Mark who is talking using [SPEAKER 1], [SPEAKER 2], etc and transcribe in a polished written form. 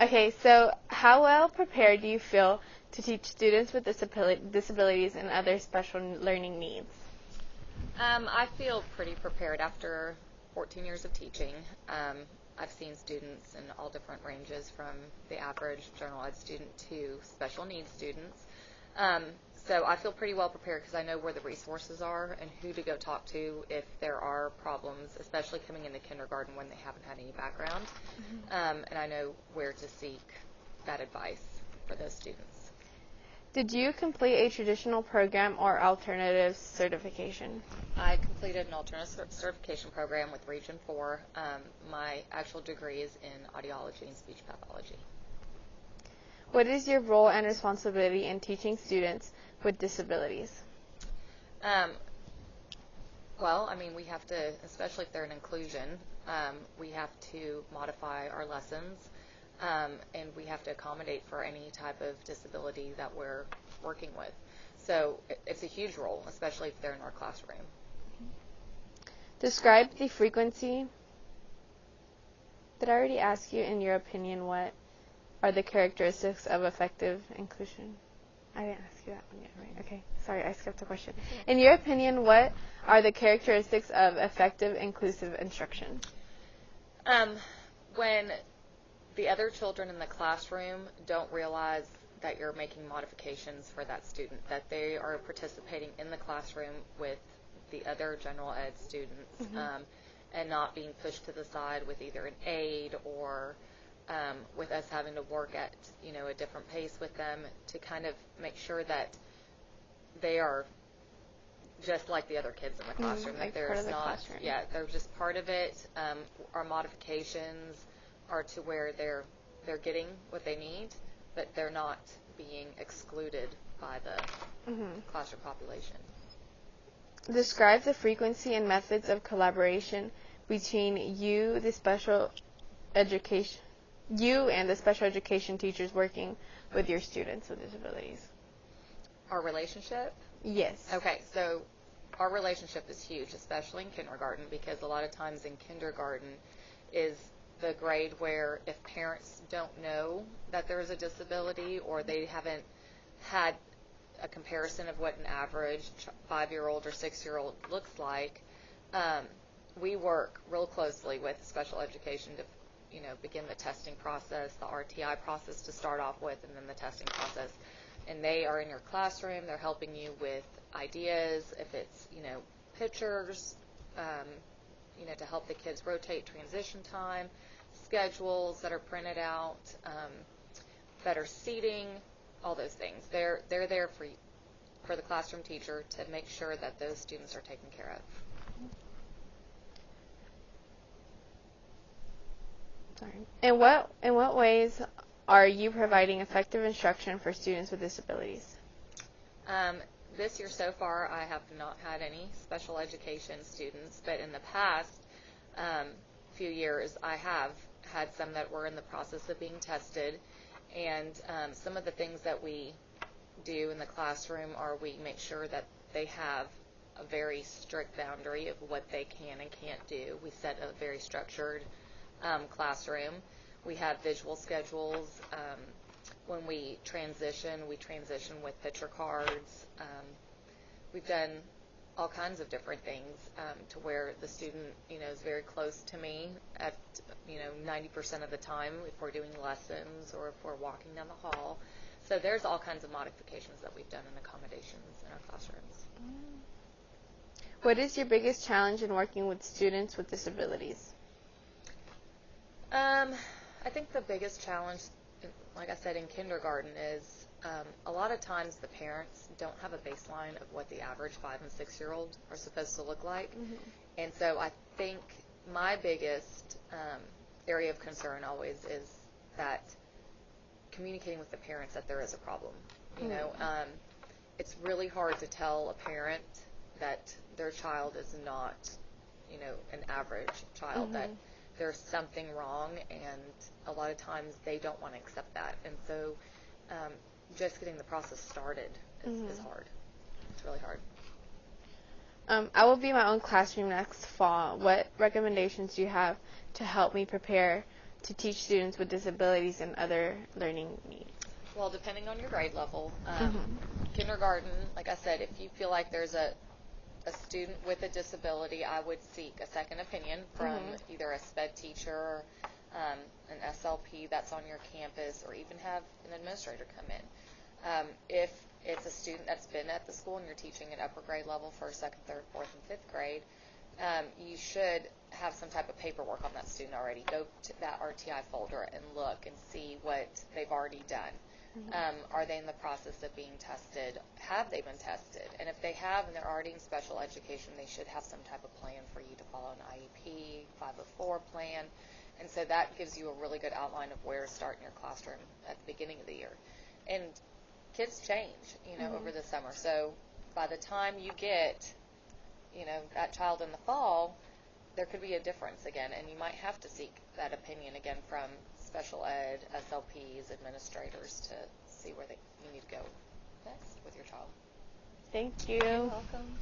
[SPEAKER 1] Okay, so how well prepared do you feel to teach students with disabilities and other special learning needs?
[SPEAKER 2] I feel pretty prepared after 14 years of teaching. I've seen students in all different ranges, from the average general ed student to special needs students. So I feel pretty well prepared because I know where the resources are and who to go talk to if there are problems, especially coming into kindergarten when they haven't had any background. And I know where to seek that advice for those students.
[SPEAKER 1] Did you complete a traditional program or alternative certification?
[SPEAKER 2] I completed an alternative certification program with Region 4. My actual degree is in audiology and speech pathology.
[SPEAKER 1] What is your role and responsibility in teaching students with disabilities?
[SPEAKER 2] Well, I mean, we have to, especially if they're in inclusion, we have to modify our lessons, and we have to accommodate for any type of disability that we're working with. So it's a huge role, especially if they're in our classroom.
[SPEAKER 1] Describe the frequency. Did I already ask you, in your opinion, what are the characteristics of effective inclusion? I didn't ask you that one yet, right? Okay, sorry, I skipped a question. In your opinion, what are the characteristics of effective inclusive instruction?
[SPEAKER 2] When the other children in the classroom don't realize that you're making modifications for that student, that they are participating in the classroom with the other general ed students, and not being pushed to the side with either an aide or with us having to work at a different pace with them, to kind of make sure that they are just like the other kids in the classroom.
[SPEAKER 1] Like
[SPEAKER 2] that
[SPEAKER 1] part of
[SPEAKER 2] there's
[SPEAKER 1] the
[SPEAKER 2] not,
[SPEAKER 1] classroom.
[SPEAKER 2] yeah, they're just part of it. Our modifications are to where they're getting what they need, but they're not being excluded by the classroom population.
[SPEAKER 1] Describe the frequency and methods of collaboration between you, the special education, you and the special education teachers working with your students with disabilities.
[SPEAKER 2] Our relationship?
[SPEAKER 1] Yes.
[SPEAKER 2] Okay, so our relationship is huge, especially in kindergarten, because a lot of times in kindergarten is the grade where if parents don't know that there is a disability, or they haven't had a comparison of what an average 5-year-old or 6-year-old looks like, we work real closely with special education to begin the testing process, the RTI process to start off with, and then the testing process. And they are in your classroom. They're helping you with ideas, if it's pictures, to help the kids rotate transition time, schedules that are printed out, better seating, all those things. They're there for the classroom teacher to make sure that those students are taken care of.
[SPEAKER 1] Sorry. In what ways are you providing effective instruction for students with disabilities?
[SPEAKER 2] This year so far, I have not had any special education students, but in the past few years, I have had some that were in the process of being tested. And some of the things that we do in the classroom are we make sure that they have a very strict boundary of what they can and can't do. We set a very structured classroom. We have visual schedules. When we transition with picture cards. We've done all kinds of different things to where the student, is very close to me at, 90% of the time if we're doing lessons or if we're walking down the hall. So there's all kinds of modifications that we've done in accommodations in our classrooms.
[SPEAKER 1] What is your biggest challenge in working with students with disabilities?
[SPEAKER 2] I think the biggest challenge, like I said, in kindergarten is a lot of times the parents don't have a baseline of what the average 5- and 6-year-old are supposed to look like. And so I think my biggest area of concern always is that communicating with the parents that there is a problem. It's really hard to tell a parent that their child is not, an average child, that there's something wrong, and a lot of times they don't want to accept that. And so just getting the process started is hard. It's really hard.
[SPEAKER 1] I will be in my own classroom next fall. What recommendations do you have to help me prepare to teach students with disabilities and other learning needs?
[SPEAKER 2] Well, depending on your grade level, kindergarten, like I said, if you feel like there's a student with a disability, I would seek a second opinion from either a SPED teacher or an SLP that's on your campus, or even have an administrator come in. If it's a student that's been at the school and you're teaching at upper grade level, first, second, third, fourth, and fifth grade, you should have some type of paperwork on that student already. Go to that RTI folder and look and see what they've already done. Are they in the process of being tested? Have they been tested? And if they have and they're already in special education, they should have some type of plan for you to follow, an IEP, 504 plan. And so that gives you a really good outline of where to start in your classroom at the beginning of the year. And kids change, over the summer. So by the time you get, that child in the fall, there could be a difference again, and you might have to seek that opinion again from special ed, SLPs, administrators to see where you need to go next with your child.
[SPEAKER 1] Thank you.
[SPEAKER 2] You're welcome.